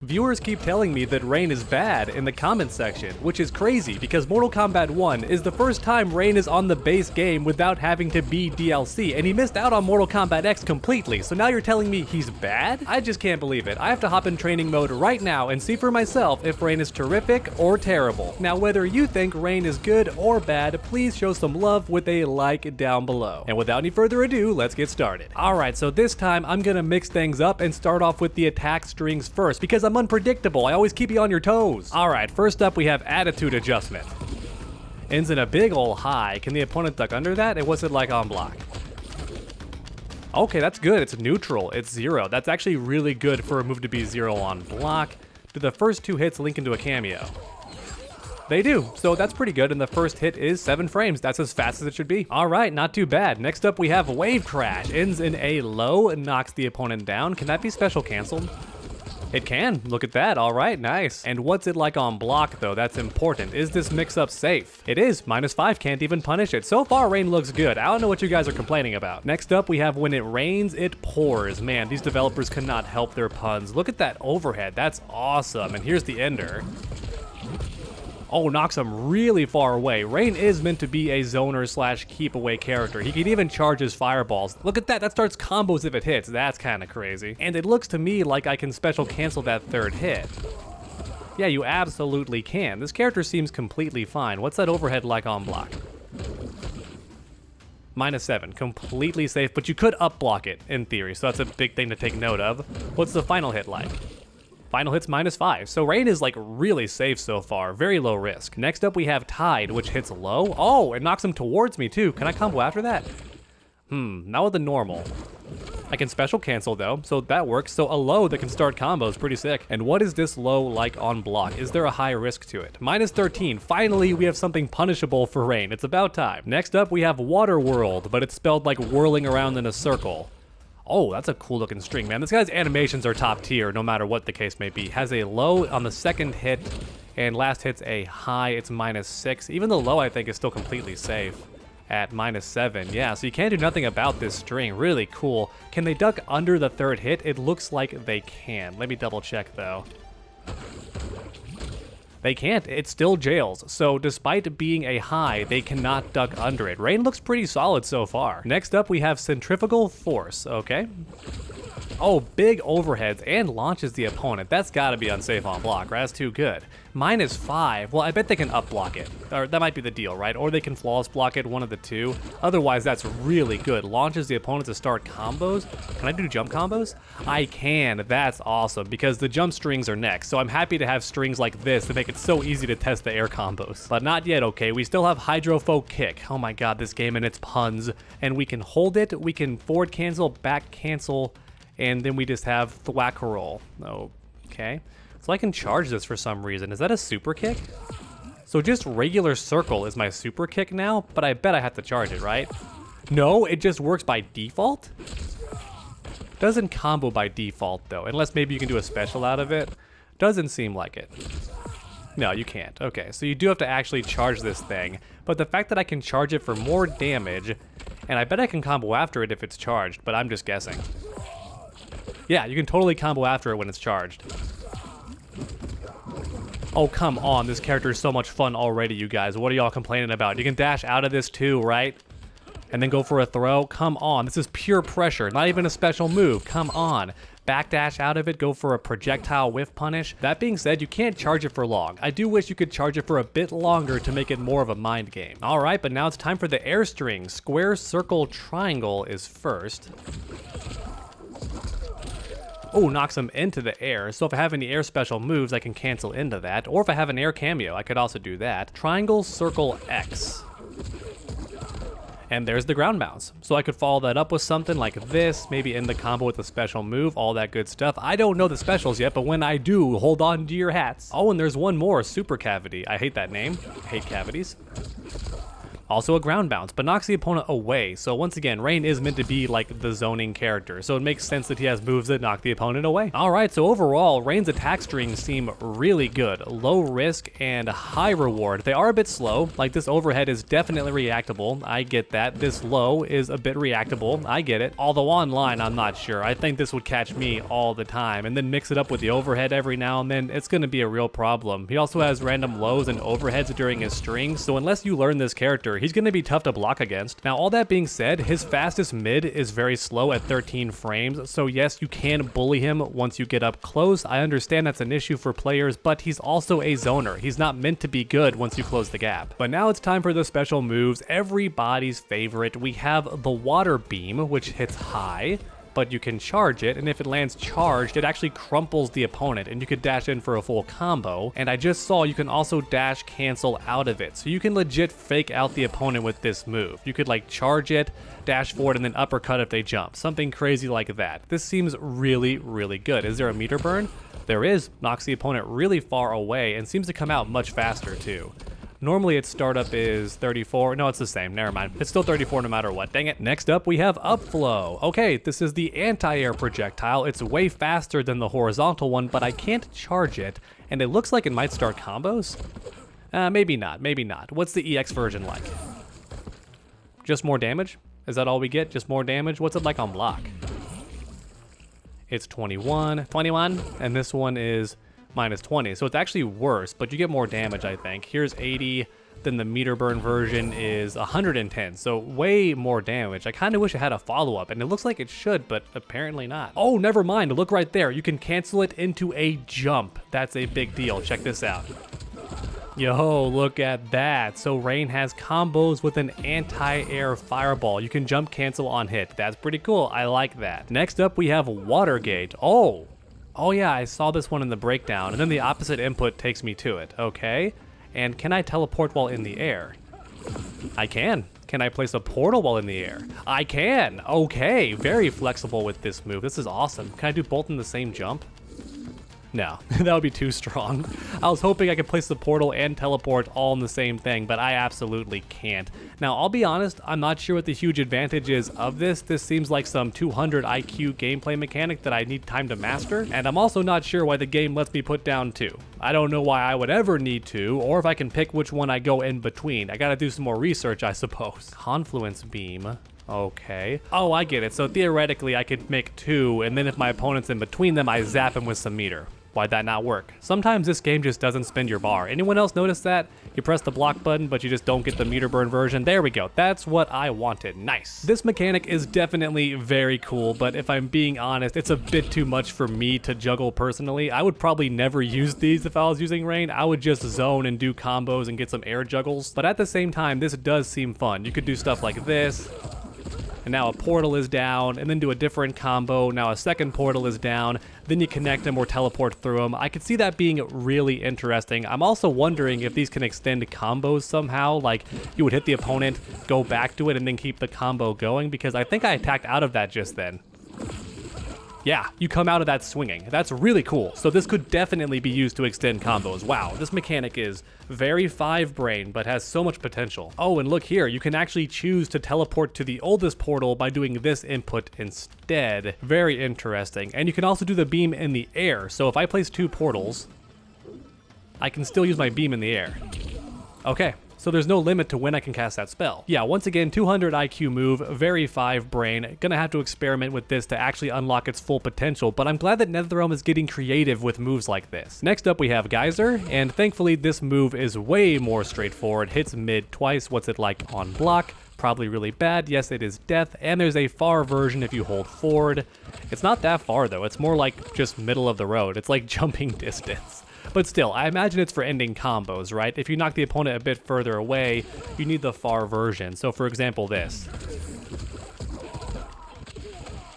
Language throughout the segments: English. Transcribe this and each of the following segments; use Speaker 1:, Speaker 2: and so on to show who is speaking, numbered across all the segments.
Speaker 1: Viewers keep telling me that Rain is bad in the comment section, which is crazy because Mortal Kombat 1 is the first time Rain is on the base game without having to be DLC, and he missed out on Mortal Kombat X completely, so now you're telling me he's bad? I just can't believe it. I have to hop in training mode right now and see for myself if Rain is terrific or terrible. Now whether you think Rain is good or bad, please show some love with a like down below. And without any further ado, let's get started. Alright, so this time I'm gonna mix things up and start off with the attack strings first, because I'm unpredictable. I always keep you on your toes. Alright, first up we have attitude adjustment. Ends in a big ol' high. Can the opponent duck under that? And what's it like on block? Okay, that's good. It's neutral. It's 0. That's actually really good for a move to be 0 on block. Do the first 2 hits link into a cameo? They do, so that's pretty good, and the first hit is 7 frames. That's as fast as it should be. Alright, not too bad. Next up we have wave crash. Ends in a low and knocks the opponent down. Can that be special canceled? It can. Look at that. All right, nice. And what's it like on block, though? That's important. Is this mix-up safe? It is. -5 can't even punish it. So far, Rain looks good. I don't know what you guys are complaining about. Next up, we have when it rains, it pours. Man, these developers cannot help their puns. Look at that overhead. That's awesome. And here's the ender. Oh, knocks him really far away. Rain is meant to be a zoner / keep away character. He can even charge his fireballs. Look at that, that starts combos if it hits. That's kind of crazy. And it looks to me like I can special cancel that third hit. Yeah, you absolutely can. This character seems completely fine. What's that overhead like on block? -7, completely safe, but you could up block it in theory, so that's a big thing to take note of. What's the final hit like? Final hit's -5, so Rain is like really safe so far, very low risk. Next up we have Tide, which hits low. Oh, it knocks him towards me too. Can I combo after that? Not with the normal. I can special cancel though, so that works. So a low that can start combos, pretty sick. And what is this low like on block? Is there a high risk to it? -13, finally we have something punishable for Rain. It's about time. Next up we have Water World, but it's spelled like whirling around in a circle. Oh, that's a cool looking string, man. This guy's animations are top tier, no matter what the case may be. Has a low on the second hit, and last hit's a high, it's -6. Even the low, I think, is still completely safe at -7. Yeah, so you can't do nothing about this string. Really cool. Can they duck under the third hit? It looks like they can. Let me double check, though. They can't, it still jails. So despite being a high, they cannot duck under it. Rain looks pretty solid so far. Next up we have centrifugal force, okay. Oh, big overheads and launches the opponent. That's gotta be unsafe on block, right? That's too good. -5, well I bet they can up block it. Or that might be the deal, right? Or they can flawless block it, one of the two. Otherwise that's really good. Launches the opponent to start combos. Can I do jump combos? I can, that's awesome, because the jump strings are next. So I'm happy to have strings like this to make it so easy to test the air combos. But not yet, okay? We still have Hydrophobe Kick. Oh my god, this game and its puns. And we can hold it, we can forward cancel, back cancel, and then we just have thwack roll. Okay. So I can charge this for some reason. Is that a super kick? So just regular circle is my super kick now, but I bet I have to charge it, right? No, it just works by default? Doesn't combo by default though, unless maybe you can do a special out of it. Doesn't seem like it. No, you can't. Okay, so you do have to actually charge this thing, but the fact that I can charge it for more damage, and I bet I can combo after it if it's charged, but I'm just guessing. Yeah, you can totally combo after it when it's charged. Oh, come on. This character is so much fun already, you guys. What are y'all complaining about? You can dash out of this too, right? And then go for a throw? Come on. This is pure pressure. Not even a special move. Come on. Backdash out of it, go for a projectile whiff punish. That being said, you can't charge it for long. I do wish you could charge it for a bit longer to make it more of a mind game. Alright, but now it's time for the air string. Square, circle, triangle is first. Oh, knocks him into the air. So if I have any air special moves, I can cancel into that. Or if I have an air cameo, I could also do that. Triangle, circle, X. And there's the ground bounce. So I could follow that up with something like this, maybe end the combo with a special move, all that good stuff. I don't know the specials yet, but when I do, hold on to your hats. Oh, and there's one more, super cavity. I hate that name. I hate cavities. Also a ground bounce, but knocks the opponent away. So once again, Rain is meant to be like the zoning character, so it makes sense that he has moves that knock the opponent away. Alright, so overall, Rain's attack strings seem really good. Low risk and high reward. They are a bit slow, like this overhead is definitely reactable. I get that. This low is a bit reactable. I get it. Although online, I'm not sure. I think this would catch me all the time, and then mix it up with the overhead every now and then, it's going to be a real problem. He also has random lows and overheads during his strings, so unless you learn this character, he's going to be tough to block against. Now, all that being said, his fastest mid is very slow at 13 frames, so yes, you can bully him once you get up close. I understand that's an issue for players, but he's also a zoner. He's not meant to be good once you close the gap. But now it's time for the special moves, everybody's favorite. We have the water beam, which hits high, but you can charge it, and if it lands charged, it actually crumples the opponent, and you could dash in for a full combo. And I just saw you can also dash cancel out of it, so you can legit fake out the opponent with this move. You could like charge it, dash forward, and then uppercut if they jump. Something crazy like that. This seems really, really good. Is there a meter burn? There is. Knocks the opponent really far away, and seems to come out much faster too. Normally its startup is 34. No, it's the same. Never mind. It's still 34 no matter what. Dang it. Next up, we have Upflow. Okay, this is the anti-air projectile. It's way faster than the horizontal one, but I can't charge it, and it looks like it might start combos. Maybe not. Maybe not. What's the EX version like? Just more damage? Is that all we get? Just more damage? What's it like on block? It's 21, and this one is minus 20, so it's actually worse, but you get more damage, I think. Here's 80, then the meter burn version is 110, so way more damage. I kind of wish it had a follow-up, and it looks like it should, but apparently not. Oh, never mind, look right there. You can cancel it into a jump. That's a big deal. Check this out. Yo, look at that. So Rain has combos with an anti-air fireball. You can jump cancel on hit. That's pretty cool. I like that. Next up, we have Watergate. Oh yeah, I saw this one in the breakdown, and then the opposite input takes me to it. Okay, and can I teleport while in the air? I can. Can I place a portal while in the air? I can. Okay, very flexible with this move. This is awesome. Can I do both in the same jump? No, that would be too strong. I was hoping I could place the portal and teleport all in the same thing, but I absolutely can't. Now, I'll be honest, I'm not sure what the huge advantage is of this. This seems like some 200 IQ gameplay mechanic that I need time to master, and I'm also not sure why the game lets me put down two. I don't know why I would ever need to, or if I can pick which one I go in between. I gotta do some more research, I suppose. Confluence beam. Okay. Oh, I get it. So theoretically, I could make two, and then if my opponent's in between them, I zap him with some meter. Why'd that not work? Sometimes this game just doesn't spin your bar. Anyone else notice that? You press the block button, but you just don't get the meter burn version. There we go. That's what I wanted. Nice. This mechanic is definitely very cool, but if I'm being honest, it's a bit too much for me to juggle personally. I would probably never use these if I was using Rain. I would just zone and do combos and get some air juggles. But at the same time, this does seem fun. You could do stuff like this. And now a portal is down, and then do a different combo. Now a second portal is down, then you connect them or teleport through them. I could see that being really interesting. I'm also wondering if these can extend combos somehow, like you would hit the opponent, go back to it, and then keep the combo going, because I think I attacked out of that just then. Yeah, you come out of that swinging. That's really cool. So this could definitely be used to extend combos. Wow, this mechanic is very 5-brain, but has so much potential. Oh, and look here, you can actually choose to teleport to the oldest portal by doing this input instead. Very interesting. And you can also do the beam in the air. So if I place two portals, I can still use my beam in the air. Okay. So there's no limit to when I can cast that spell. Yeah, once again, 200 IQ move, very 5-brain. Gonna have to experiment with this to actually unlock its full potential, but I'm glad that NetherRealm is getting creative with moves like this. Next up we have Geyser, and thankfully this move is way more straightforward. Hits mid twice. What's it like on block? Probably really bad. Yes, it is death, and there's a far version if you hold forward. It's not that far though, it's more like just middle of the road. It's like jumping distance. But still, I imagine it's for ending combos, right? If you knock the opponent a bit further away, you need the far version. So for example, this.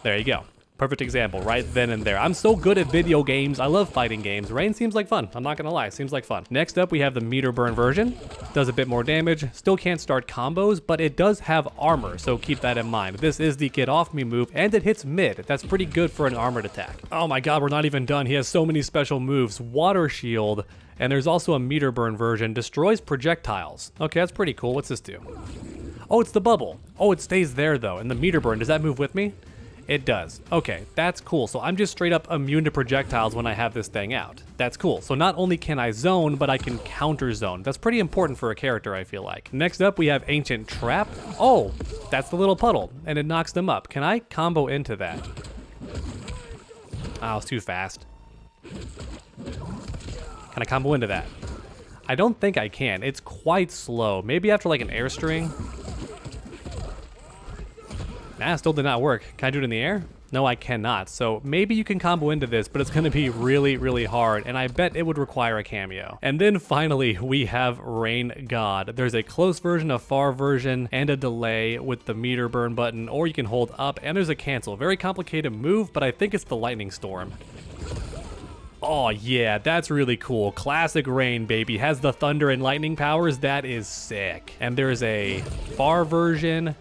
Speaker 1: There you go. Perfect example, right then and there. I'm so good at video games. I love fighting games. Rain seems like fun. I'm not gonna lie, seems like fun. Next up, we have the meter burn version. Does a bit more damage. Still can't start combos, but it does have armor, so keep that in mind. This is the get off me move, and it hits mid. That's pretty good for an armored attack. Oh my god, we're not even done. He has so many special moves. Water shield, and there's also a meter burn version. Destroys projectiles. Okay, that's pretty cool. What's this do? Oh, it's the bubble. Oh, it stays there though. And the meter burn, does that move with me? It does. Okay, that's cool. So I'm just straight up immune to projectiles when I have this thing out. That's cool. So not only can I zone, but I can counter zone. That's pretty important for a character, I feel like. Next up, we have Ancient Trap. Oh, that's the little puddle, and it knocks them up. Can I combo into that? Oh, it's too fast. Can I combo into that? I don't think I can. It's quite slow. Maybe after like an airstring. Nah, still did not work. Can I do it in the air? No, I cannot. So maybe you can combo into this, but it's going to be really, really hard, and I bet it would require a cameo. And then finally, we have Rain God. There's a close version, a far version, and a delay with the meter burn button, or you can hold up, and there's a cancel. Very complicated move, but I think it's the lightning storm. Oh yeah, that's really cool. Classic Rain, baby. Has the thunder and lightning powers. That is sick. And there's a far version,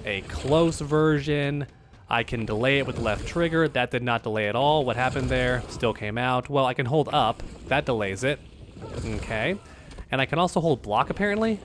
Speaker 1: a close version. I can delay it with the left trigger. That did not delay at all. What happened there? Still came out. Well, I can hold up. That delays it. Okay. And I can also hold block, apparently.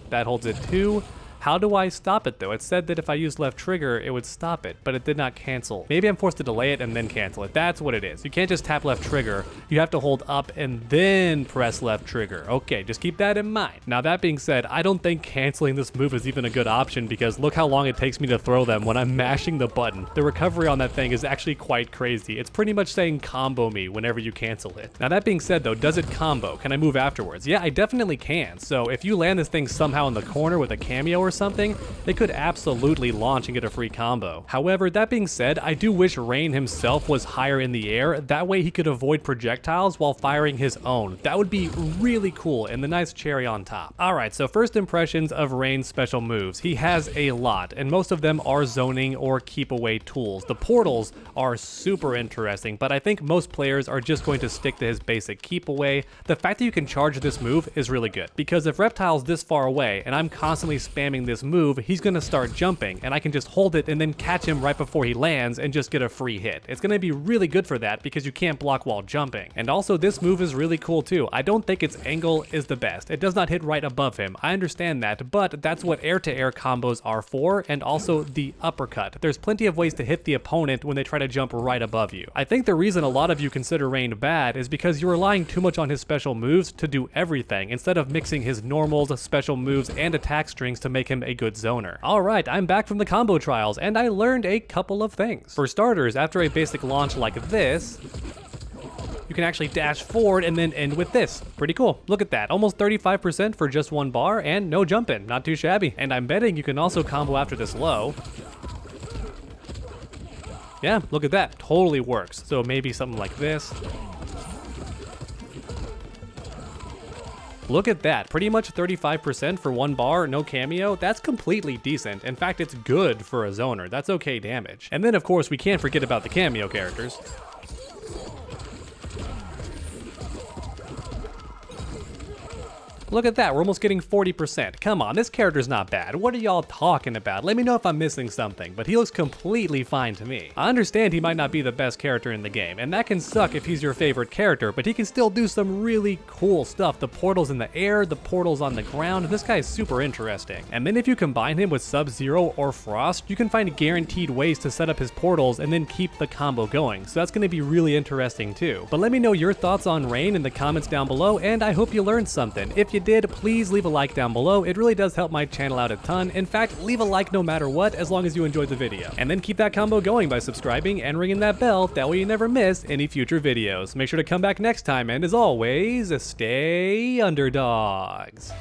Speaker 1: That holds it too. How do I stop it though? It said that if I use left trigger, it would stop it, but it did not cancel. Maybe I'm forced to delay it and then cancel it. That's what it is. You can't just tap left trigger. You have to hold up and then press left trigger. Okay, just keep that in mind. Now that being said, I don't think canceling this move is even a good option because look how long it takes me to throw them when I'm mashing the button. The recovery on that thing is actually quite crazy. It's pretty much saying combo me whenever you cancel it. Now that being said though, does it combo? Can I move afterwards? Yeah, I definitely can. So if you land this thing somehow in the corner with a cameo or something, they could absolutely launch and get a free combo. However, that being said, I do wish Rain himself was higher in the air. That way he could avoid projectiles while firing his own. That would be really cool and the nice cherry on top. Alright, so first impressions of Rain's special moves. He has a lot, and most of them are zoning or keep away tools. The portals are super interesting, but I think most players are just going to stick to his basic keep away. The fact that you can charge this move is really good, because if Reptile's this far away and I'm constantly spamming this move, he's gonna start jumping, and I can just hold it and then catch him right before he lands and just get a free hit. It's gonna be really good for that because you can't block while jumping. And also this move is really cool too. I don't think its angle is the best. It does not hit right above him. I understand that, but that's what air-to-air combos are for, and also the uppercut. There's plenty of ways to hit the opponent when they try to jump right above you. I think the reason a lot of you consider Rain bad is because you're relying too much on his special moves to do everything, instead of mixing his normals, special moves, and attack strings to make him a good zoner. Alright, I'm back from the combo trials, and I learned a couple of things. For starters, after a basic launch like this, you can actually dash forward and then end with this. Pretty cool. Look at that. Almost 35% for just one bar, and no jumping. Not too shabby. And I'm betting you can also combo after this low. Yeah, look at that. Totally works. So maybe something like this. Look at that, pretty much 35% for one bar, no cameo. That's completely decent. In fact, it's good for a zoner. That's okay damage. And then of course, we can't forget about the cameo characters. Look at that, we're almost getting 40%. Come on, this character's not bad. What are y'all talking about? Let me know if I'm missing something, but he looks completely fine to me. I understand he might not be the best character in the game, and that can suck if he's your favorite character, but he can still do some really cool stuff. The portals in the air, the portals on the ground, this guy is super interesting. And then if you combine him with Sub-Zero or Frost, you can find guaranteed ways to set up his portals and then keep the combo going. So that's gonna be really interesting too. But let me know your thoughts on Rain in the comments down below, and I hope you learned something. If you did, please leave a like down below. It really does help my channel out a ton. In fact, leave a like no matter what, as long as you enjoyed the video. And then keep that combo going by subscribing and ringing that bell. That way you never miss any future videos. Make sure to come back next time, and as always, stay underdogs.